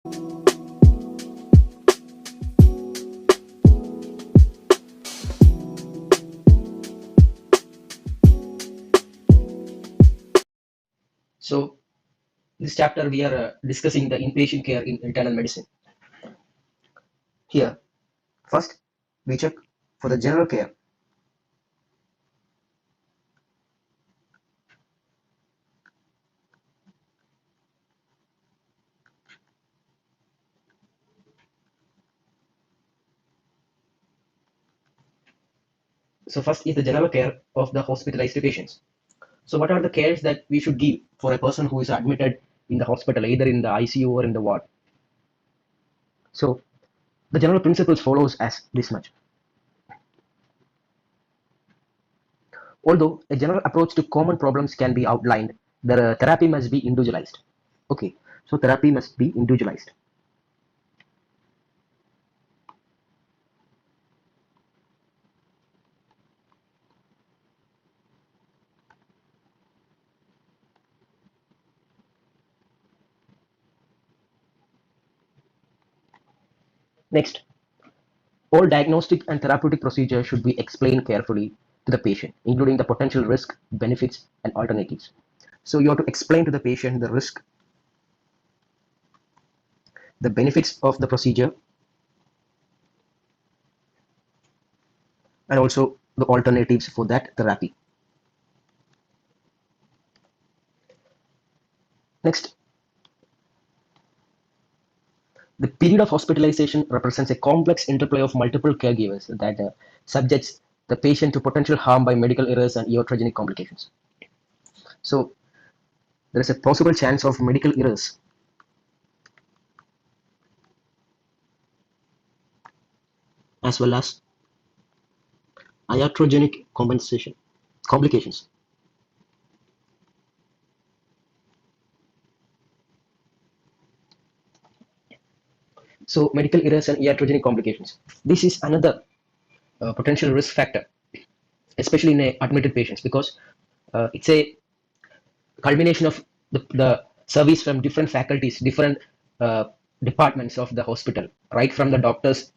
So, this chapter we are discussing the inpatient care in internal medicine. Here, first we check for the general care. So, first is the general care of the hospitalized patients. So, what are the cares that we should give for a person who is admitted in the hospital, either in the ICU or in the ward? So, the general principles follows as this much. Although a general approach to common problems can be outlined, the therapy must be individualized. Okay, so therapy must be individualized. Next, all diagnostic and therapeutic procedures should be explained carefully to the patient, including the potential risk, benefits, and alternatives. So you have to explain to the patient the risk, the benefits of the procedure, and also the alternatives for that therapy. Next, the period of hospitalization represents a complex interplay of multiple caregivers that subjects the patient to potential harm by medical errors and iatrogenic complications. So there is a possible chance of medical errors as well as iatrogenic compensation complications. So medical errors and iatrogenic complications. This is another potential risk factor, especially in admitted patients, because it's a culmination of the service from different faculties, different uh, departments of the hospital, right from the doctors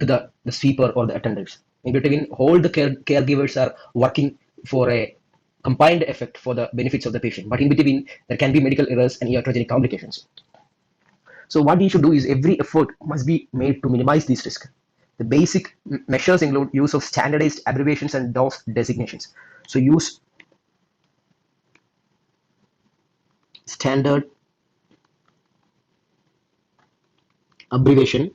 to the sweeper or the attendants. In between, all the caregivers are working for a combined effect for the benefits of the patient. But in between, there can be medical errors and iatrogenic complications. So what we should do is every effort must be made to minimize these risks. The basic measures include use of standardized abbreviations and dose designations. So use standard abbreviation,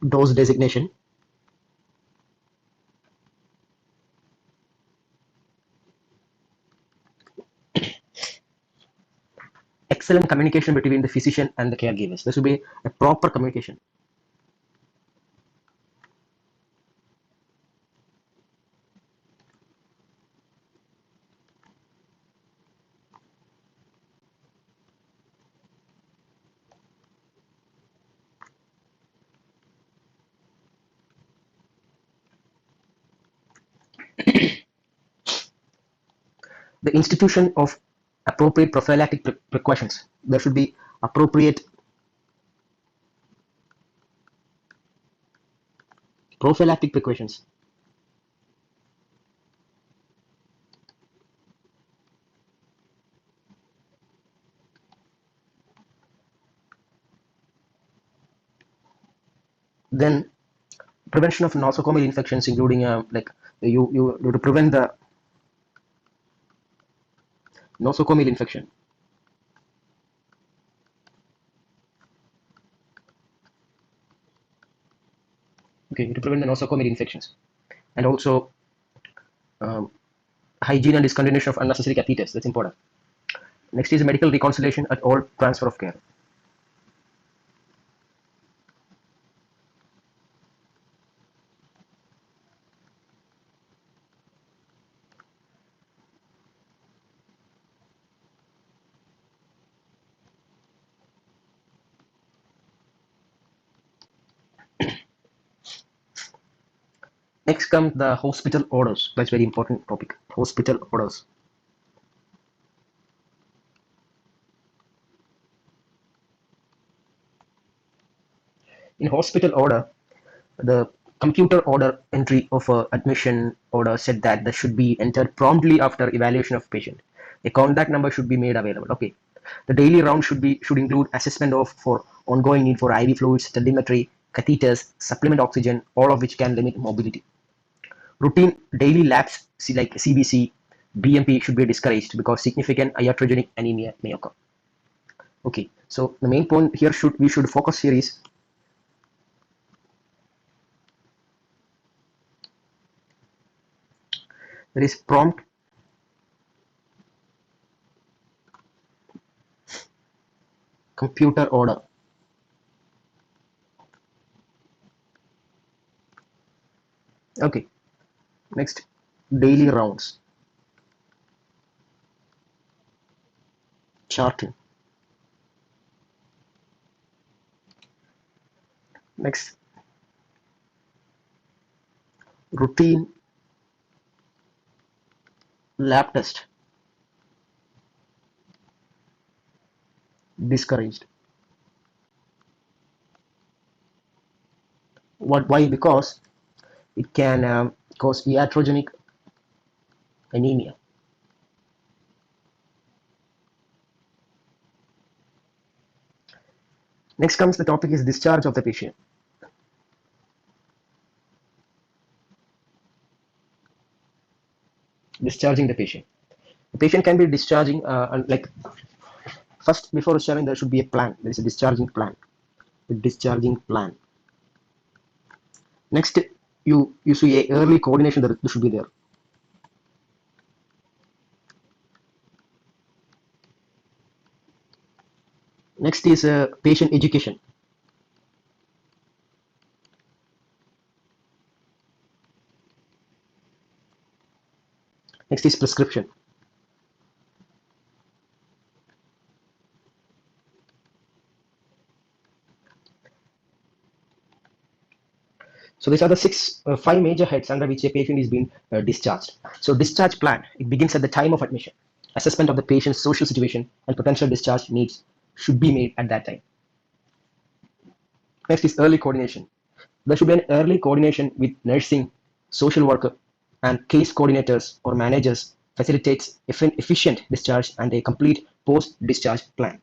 dose designation, excellent communication between the physician and the caregivers. There should be a proper communication. The institution of appropriate prophylactic precautions. There should be appropriate prophylactic precautions. Then prevention of nosocomial infections, including like you to prevent the nosocomial infection. Okay, to prevent the nosocomial infections, and also um, hygiene and discontinuation of unnecessary catheters. That's important. Next is medical reconciliation at all transfer of care. Next comes the hospital orders. That's very important topic. Hospital orders. In hospital order, the computer order entry of a admission order said that that should be entered promptly after evaluation of patient. A contact number should be made available. Okay. The daily round should include assessment of for ongoing need for IV fluids, telemetry, catheters, supplement oxygen, all of which can limit mobility. Routine daily labs like CBC, BMP should be discouraged because significant iatrogenic anemia may occur. Okay, so the main point here we should focus here is there is prompt computer order. Okay, next, daily rounds, charting. Next, routine lab test, discouraged. Why? Because it can cause iatrogenic anemia. Next comes the topic is discharge of the patient. Discharging the patient. The patient can be discharging like first before discharging there should be a plan. There is a discharging plan. A discharging plan. Next, you see a early coordination that should be there. Next is patient education. Next is prescription. So these are the five major heads under which a patient is being discharged. So discharge plan, it begins at the time of admission. Assessment of the patient's social situation and potential discharge needs should be made at that time. Next is early coordination. There should be an early coordination with nursing, social worker, and case coordinators or managers facilitates efficient discharge and a complete post-discharge plan.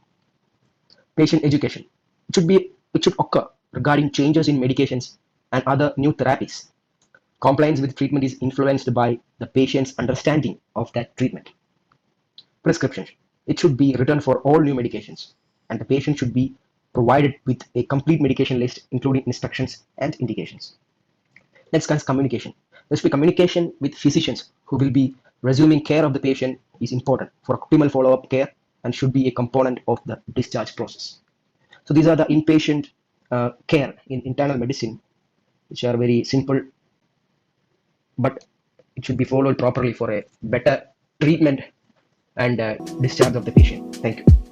Patient education. It should occur regarding changes in medications and other new therapies. Compliance with treatment is influenced by the patient's understanding of that treatment. Prescription. It should be written for all new medications, and the patient should be provided with a complete medication list, including instructions and indications. Next comes communication. There should be communication with physicians who will be resuming care of the patient is important for optimal follow-up care and should be a component of the discharge process. So these are the inpatient care in internal medicine, which are very simple, but it should be followed properly for a better treatment and discharge of the patient. Thank you.